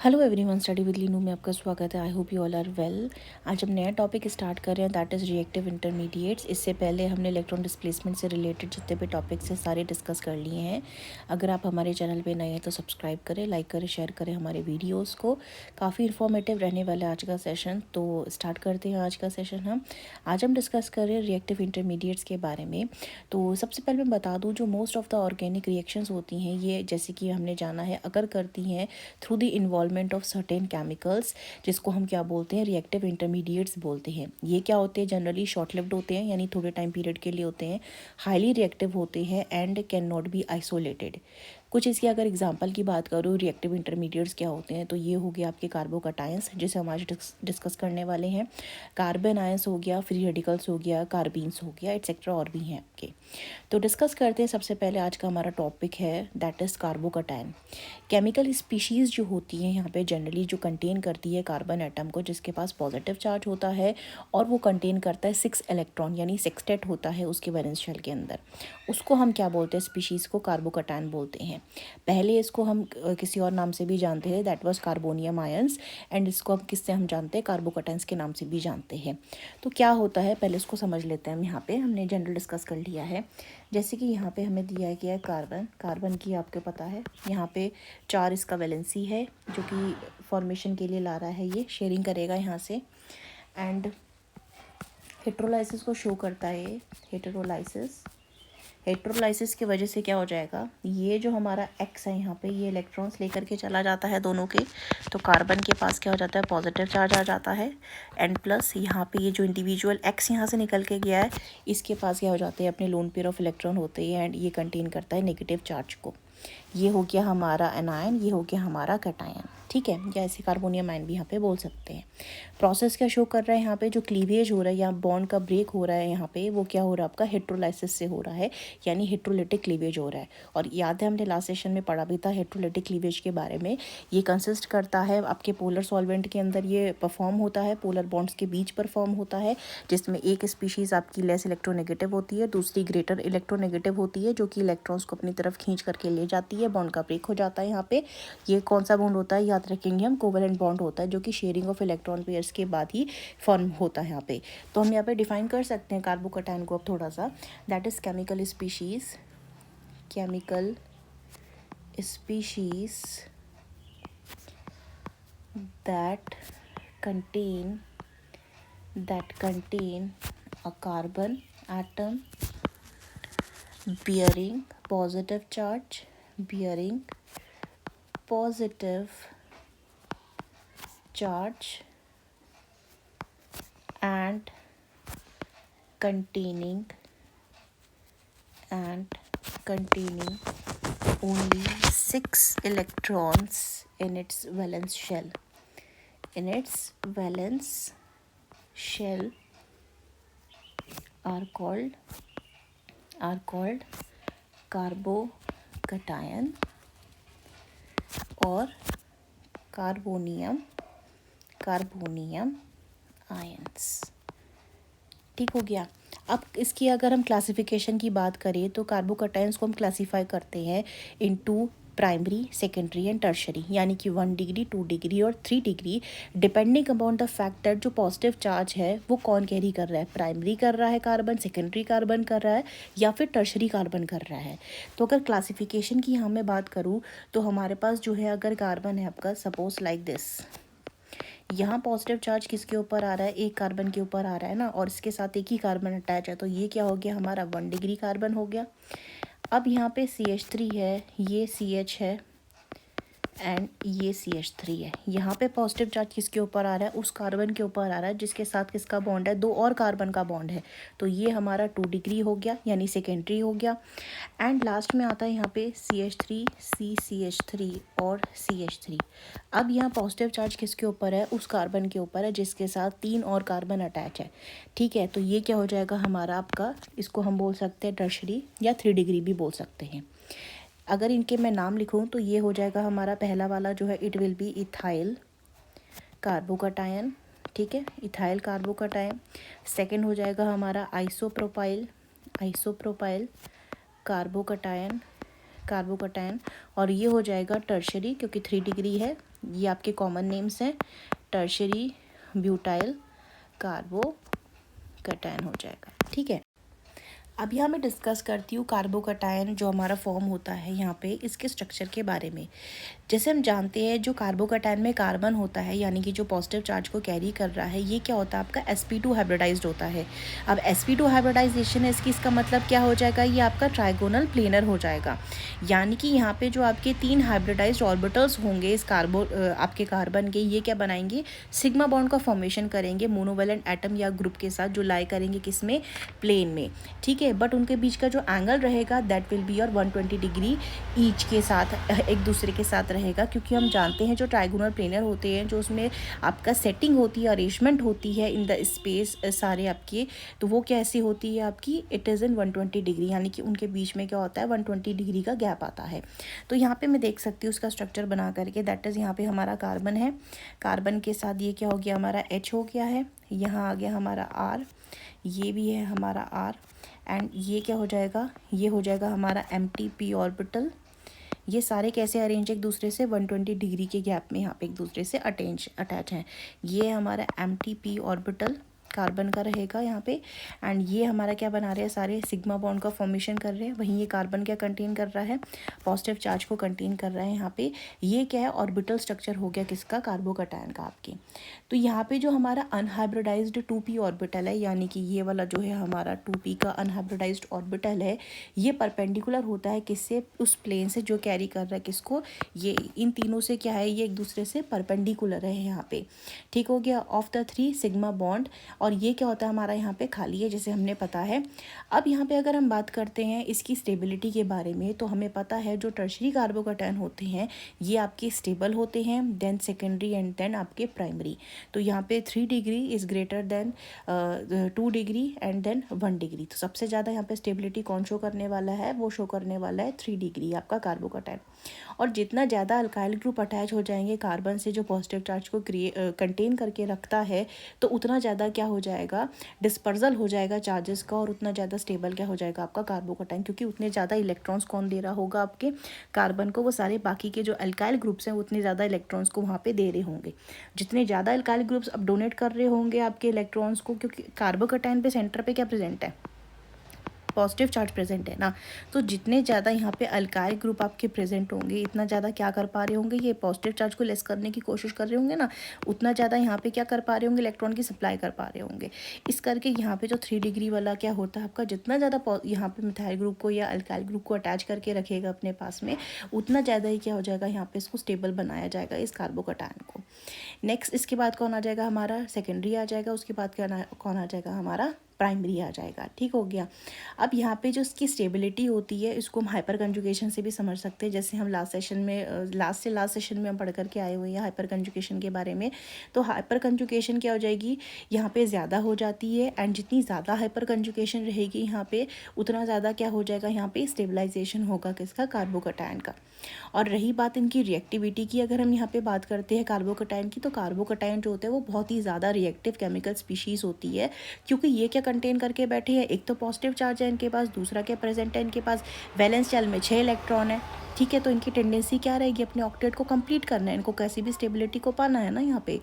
Hello everyone, study with Leenu में आपका स्वागत है। I hope you all are well. आज हम नया टॉपिक स्टार्ट कर रहे हैं, दैट इज़ रिएक्टिव इंटरमीडिएट्स। इससे पहले हमने इलेक्ट्रॉन डिस्प्लेसमेंट से रिलेटेड जितने भी टॉपिक्स हैं सारे डिस्कस कर लिए हैं। अगर आप हमारे चैनल पे नए हैं तो सब्सक्राइब करें, लाइक करें, शेयर करें हमारे वीडियोज़ को। काफ़ी इन्फॉर्मेटिव रहने वाला है आज का सेशन, तो स्टार्ट करते हैं आज का सेशन। आज हम डिस्कस कर रहे हैं रिएक्टिव इंटरमीडिएट्स के बारे में। तो सबसे पहले मैं बता दूँ, जो most of the organic reactions होती हैं ये, जैसे कि हमने जाना है, अगर करती हैं through the involvement of certain chemicals, जिसको हम क्या बोलते हैं, रिएक्टिव इंटरमीडिएट्स बोलते हैं। ये क्या होते हैं, जनरली शॉर्ट लिव्ड होते हैं, यानी थोड़े टाइम पीरियड के लिए होते हैं, हाईली रिएक्टिव होते हैं and can not be isolated. कुछ इसकी अगर एग्जांपल की बात करूँ, रिएक्टिव इंटरमीडिएट्स क्या होते हैं, तो ये हो गया आपके कार्बोकटायंस, जिसे हम आज डिस्कस करने वाले हैं। कार्बन आयंस हो गया, फ्री रेडिकल्स हो गया, कार्बीन्स हो गया, एट्सेट्रा और भी हैं आपके। तो डिस्कस करते हैं। सबसे पहले आज का हमारा टॉपिक है that is carbocation. Chemical species जो होती हैं यहाँ पे जनरली जो कंटेन करती है कार्बन एटम को, जिसके पास पॉजिटिव चार्ज होता है और वो कंटेन करता है 6 इलेक्ट्रॉन, यानी सेक्सटेट होता है उसके वैलेंस शेल के अंदर। उसको हम क्या बोलते हैं, स्पीशीज़ को कार्बोकटायन बोलते हैं। पहले इसको हम किसी और नाम से भी जानते हैं, that was carbonium ions, and इसको हम किससे हम जानते हैं, कार्बोकटायंस के नाम से भी जानते हैं। तो क्या होता है पहले इसको समझ लेते हैं हम। यहाँ पे हमने जनरल डिस्कस कर लिया है। जैसे कि यहाँ पे हमें दिया गया है कार्बन। कार्बन की आपको पता है यहाँ पे 4 इसका वैलेंसी है, जो कि फॉर्मेशन के लिए ला रहा है, ये शेयरिंग करेगा यहाँ से। एंड हेट्रोलाइसिस को शो करता है। हेट्रोलाइसिस की वजह से क्या हो जाएगा, ये जो हमारा एक्स है यहाँ पे, ये इलेक्ट्रॉन्स लेकर के चला जाता है दोनों के। तो कार्बन के पास क्या हो जाता है, पॉजिटिव चार्ज आ जाता है, एंड प्लस यहाँ पे ये जो इंडिविजुअल एक्स यहाँ से निकल के गया है, इसके पास क्या हो जाते हैं, अपने लोन पेयर ऑफ इलेक्ट्रॉन होते हैं, एंड ये कंटेन करता है नेगेटिव चार्ज को। ये हो गया हमारा एनायन, ये हो गया हमारा कैटायन, ठीक है, या ऐसे कार्बोनियम आयन भी यहाँ पे बोल सकते हैं। प्रोसेस क्या शो कर रहा है यहाँ पे, जो क्लीवेज हो रहा है या बॉन्ड का ब्रेक हो रहा है यहाँ पे, वो क्या हो रहा है, आपका हेट्रोलाइसिस से हो रहा है, यानी हेट्रोलिटिक क्लीवेज हो रहा है। और याद है हमने लास्ट सेशन में पढ़ा भी था हेट्रोलिटिक क्लीवेज के बारे में। ये कंसिस्ट करता है आपके पोलर सॉल्वेंट के अंदर, ये परफॉर्म होता है, पोलर बॉन्ड्स के बीच परफॉर्म होता है, जिसमें एक स्पीशीज़ आपकी लेस इलेक्ट्रोनेगेटिव होती है, दूसरी ग्रेटर इलेक्ट्रोनेगेटिव होती है, जो कि इलेक्ट्रॉन्स को अपनी तरफ खींच करके ले जाती है। बॉन्ड का ब्रेक हो जाता है यहाँ पे। ये कौन सा बॉन्ड होता है, याद रखेंगे हम, कोवेलेंट बॉन्ड होता है, जो कि शेयरिंग ऑफ इलेक्ट्रॉन पेयर्स के बाद ही फॉर्म होता है यहाँ पे। तो हम यहाँ पे डिफाइन कर सकते हैं कार्बोकटायन को अब थोड़ा सा, that is chemical species that contain a carbon atom bearing positive charge and containing only 6 electrons in its valence shell are called carbocation और कार्बोनियम आयंस। ठीक हो गया। अब इसकी अगर हम क्लासिफिकेशन की बात करें तो कार्बोकटायंस को हम क्लासीफाई करते हैं into primary, secondary and tertiary, यानी कि 1 डिग्री, 2 डिग्री और 3 degree, depending upon the fact that जो पॉजिटिव चार्ज है वो कौन कैरी कर रहा है, प्राइमरी कर रहा है कार्बन, सेकेंडरी कार्बन कर रहा है, या फिर टर्शरी कार्बन कर रहा है। तो अगर क्लासिफिकेशन की यहाँ मैं बात करूँ तो हमारे पास जो है, अगर कार्बन है आपका, सपोज लाइक दिस, यहाँ पॉजिटिव चार्ज किसके ऊपर आ रहा है, एक कार्बन के ऊपर आ रहा है ना, और इसके साथ एक ही कार्बन अटैच है, तो ये क्या हो गया, हमारा 1 डिग्री कार्बन हो गया। अब यहाँ पे CH3 है, ये CH है एंड ये CH3 है। यहाँ पे पॉजिटिव चार्ज किसके ऊपर आ रहा है, उस कार्बन के ऊपर आ रहा है जिसके साथ किसका बॉन्ड है, 2 और कार्बन का बॉन्ड है, तो ये हमारा 2 डिग्री हो गया, यानी सेकेंडरी हो गया। एंड लास्ट में आता है यहाँ पे CH3, CCH3 और CH3। अब यहाँ पॉजिटिव चार्ज किसके ऊपर है, उस कार्बन के ऊपर है जिसके साथ 3 और कार्बन अटैच है, ठीक है। तो ये क्या हो जाएगा हमारा आपका, इसको हम बोल सकते हैं टर्शरी या 3 डिग्री भी बोल सकते हैं। अगर इनके मैं नाम लिखूं तो ये हो जाएगा हमारा पहला वाला जो है, it will be ethyl carbocation, ठीक है, इथाइल कार्बोकटायन। सेकंड हो जाएगा हमारा आइसोप्रोपाइल कार्बोकटायन। कार्बोकटायन, और ये हो जाएगा टर्शरी क्योंकि 3 डिग्री है। ये आपके कॉमन नेम्स हैं, टर्शरी ब्यूटाइल कार्बोकटायन हो जाएगा। ठीक है, अब यहाँ मैं डिस्कस करती हूँ कार्बोकटायन जो हमारा फॉर्म होता है यहाँ पे, इसके स्ट्रक्चर के बारे में। जैसे हम जानते हैं जो कार्बोकटायन में कार्बन होता है यानी कि जो पॉजिटिव चार्ज को कैरी कर रहा है, ये क्या होता है आपका sp2 हाइब्रिडाइज्ड होता है। अब sp2 हाइब्रिडाइजेशन है इसका मतलब क्या हो जाएगा, ये आपका ट्राइगोनल प्लेनर हो जाएगा। यानी कि यहाँ पे जो आपके 3 हाइब्रिडाइज्ड ऑर्बिटल्स होंगे इस आपके कार्बन के, ये क्या बनाएंगे, सिग्मा बॉन्ड का फॉर्मेशन करेंगे मोनोवेलेंट एटम या ग्रुप के साथ, जो लाई करेंगे किस में, प्लेन में। ठीक है, बट उनके बीच का जो एंगल रहेगा दैट विल बी और 120 डिग्री ईच के साथ, एक दूसरे के साथ रहेगा। क्योंकि हम जानते हैं जो ट्राइगोनल प्लेनर होते हैं, जो उसमें आपका सेटिंग होती है, अरेंजमेंट होती है इन द स्पेस सारे आपके, तो वो कैसी होती है आपकी, इट इज़ इन 120 डिग्री, यानी कि उनके बीच में क्या होता है 120 डिग्री का गैप आता है। तो यहाँ पे मैं देख सकती हूँ उसका स्ट्रक्चर बना करके, दैट इज़ यहाँ पे हमारा कार्बन है, कार्बन के साथ ये क्या हो गया हमारा H हो गया है, यहाँ आ गया हमारा R, ये भी है हमारा R, एंड ये क्या हो जाएगा, ये हो जाएगा हमारा MTP ऑर्बिटल। ये सारे कैसे अरेंज एक दूसरे से 120 डिग्री के गैप में यहाँ पे एक दूसरे से अटैच हैं। ये हमारा MTP ऑर्बिटल कार्बन का रहेगा यहाँ पे, एंड ये हमारा क्या बना रहे हैं, सारे सिग्मा बॉन्ड का फॉर्मेशन कर रहे हैं। वहीं ये कार्बन क्या कंटेन कर रहा है, पॉजिटिव चार्ज को कंटेन कर रहा है यहाँ पे। ये क्या है, ऑर्बिटल स्ट्रक्चर हो गया किसका, कार्बोकटायन का आपके। तो यहाँ पे जो हमारा अनहाइब्रिडाइज्ड 2p ऑर्बिटल है, यानी कि ये वाला जो है हमारा 2p का अनहाइब्रिडाइज्ड ऑर्बिटल है, ये परपेंडिकुलर होता है किससे, उस प्लेन से जो कैरी कर रहा है किसको, ये इन तीनों से क्या है, ये एक दूसरे से परपेंडिकुलर है यहाँ पे। ठीक हो गया, ऑफ द 3 सिग्मा बॉन्ड, और ये क्या होता है हमारा यहाँ पे खाली है, जैसे हमने पता है। अब यहाँ पे अगर हम बात करते हैं इसकी स्टेबिलिटी के बारे में, तो हमें पता है जो टर्शरी कार्बोकटायन होते हैं ये आपके स्टेबल होते हैं, देन सेकेंडरी एंड देन आपके प्राइमरी। तो यहाँ पे 3 degree is greater than 2 degree and then 1 degree. तो सबसे ज़्यादा यहाँ पे स्टेबिलिटी कौन शो करने वाला है, वो शो करने वाला है 3 डिग्री आपका कार्बोकटायन। और जितना ज़्यादा अल्काइल ग्रुप अटैच हो जाएंगे कार्बन से जो पॉजिटिव चार्ज को कंटेन करके रखता है, तो उतना ज़्यादा क्या हो जाएगा, डिस्पर्जल हो जाएगा चार्जेस का, और उतना ज़्यादा स्टेबल क्या हो जाएगा आपका कार्बोकटायन, क्योंकि उतने ज़्यादा इलेक्ट्रॉन्स कौन दे रहा होगा आपके कार्बन को, वो सारे बाकी के जो अल्काइल ग्रुप्स हैं उतने ज़्यादा इलेक्ट्रॉन्स को वहाँ पे दे रहे होंगे। जितने ज़्यादा अल्काइल ग्रुप्स अब डोनेट कर रहे होंगे आपके इलेक्ट्रॉन्स को, क्योंकि कार्बोकटायन पे सेंटर पे क्या प्रेजेंट है, पॉजिटिव चार्ज प्रेजेंट है ना, तो जितने ज़्यादा यहाँ पे अल्काइल ग्रुप आपके प्रेजेंट होंगे, इतना ज़्यादा क्या कर पा रहे होंगे, ये पॉजिटिव चार्ज को लेस करने की कोशिश कर रहे होंगे ना, उतना ज़्यादा यहाँ पे क्या कर पा रहे होंगे, इलेक्ट्रॉन की सप्लाई कर पा रहे होंगे। इस करके यहाँ पे जो 3 डिग्री वाला क्या होता है आपका, जितना ज़्यादा यहाँ पे मिथाइल ग्रुप को या अल्काइल ग्रुप को अटैच करके रखेगा अपने पास में, उतना ज़्यादा ही क्या हो जाएगा, यहाँ पे इसको स्टेबल बनाया जाएगा इस कार्बोकटायन को। नेक्स्ट इसके बाद कौन आ जाएगा, हमारा सेकेंडरी आ जाएगा, उसके बाद कौन आ जाएगा, हमारा प्राइमरी आ जाएगा। ठीक हो गया। अब यहाँ पे जो इसकी स्टेबिलिटी होती है इसको हम हाइपर कंजुगेशन से भी समझ सकते हैं, जैसे हम लास्ट सेशन में हम पढ़ करके आए हुए हैं हाइपर कंजुगेशन के बारे में। तो हाइपर कंजुगेशन क्या हो जाएगी, यहाँ पे ज़्यादा हो जाती है, एंड जितनी ज़्यादा हाइपर कंजुगेशन रहेगी यहाँ पे, उतना ज़्यादा क्या हो जाएगा, यहाँ पे स्टेबलाइजेशन होगा किसका, कार्बोकटायन का। और रही बात इनकी रिएक्टिविटी की, अगर हम यहाँ पे बात करते हैं कार्बोकटायन की, तो कार्बोकटायन जो होते हैं वो बहुत ही ज़्यादा रिएक्टिव केमिकल स्पीशीज़ होती है, क्योंकि ये क्या कंटेन करके बैठे हैं, एक तो पॉजिटिव चार्ज है इनके पास, दूसरा क्या प्रेजेंट है इनके पास, वैलेंस शेल में 6 इलेक्ट्रॉन है। ठीक है, तो इनकी टेंडेंसी क्या रहेगी, अपने ऑक्टेट को कंप्लीट करना है, इनको कैसी भी स्टेबिलिटी को पाना है ना यहाँ पे।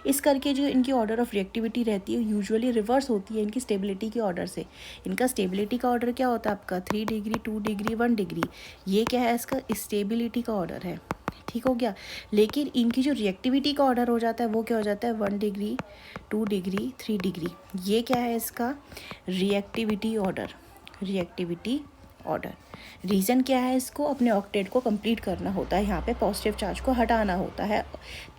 इस करके जो इनकी ऑर्डर ऑफ रिएक्टिविटी रहती है यूजुअली रिवर्स होती है इनकी स्टेबिलिटी के ऑर्डर से। इनका स्टेबिलिटी का ऑर्डर क्या होता है आपका, 3 डिग्री, 2 डिग्री, 1 डिग्री। ये क्या है, इसका स्टेबिलिटी का ऑर्डर है। ठीक हो गया। लेकिन इनकी जो रिएक्टिविटी का ऑर्डर हो जाता है वो क्या हो जाता है, 1 डिग्री, 2 डिग्री, 3 डिग्री। ये क्या है इसका रिएक्टिविटी ऑर्डर। रीज़न क्या है, इसको अपने ऑक्टेट को कंप्लीट करना होता है, यहाँ पे पॉजिटिव चार्ज को हटाना होता है।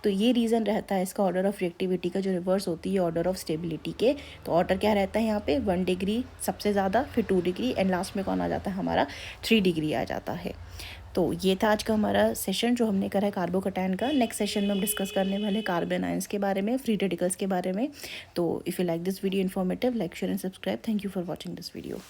तो ये रीज़न रहता है इसका ऑर्डर ऑफ रिएक्टिविटी का, जो रिवर्स होती है ऑर्डर ऑफ स्टेबिलिटी के। तो ऑर्डर क्या रहता है यहाँ पे, 1 डिग्री सबसे ज़्यादा, फिर 2 डिग्री, एंड लास्ट में कौन आ जाता है, हमारा 3 डिग्री आ जाता है। तो ये था आज का हमारा सेशन जो हमने करा है कार्बोकटायन का। नेक्स्ट सेशन में हम डिस्कस करने वाले कार्बन आयंस के बारे में, फ्री रेडिकल्स के बारे में। तो if you like this video informative, like share and subscribe. Thank you for watching this video.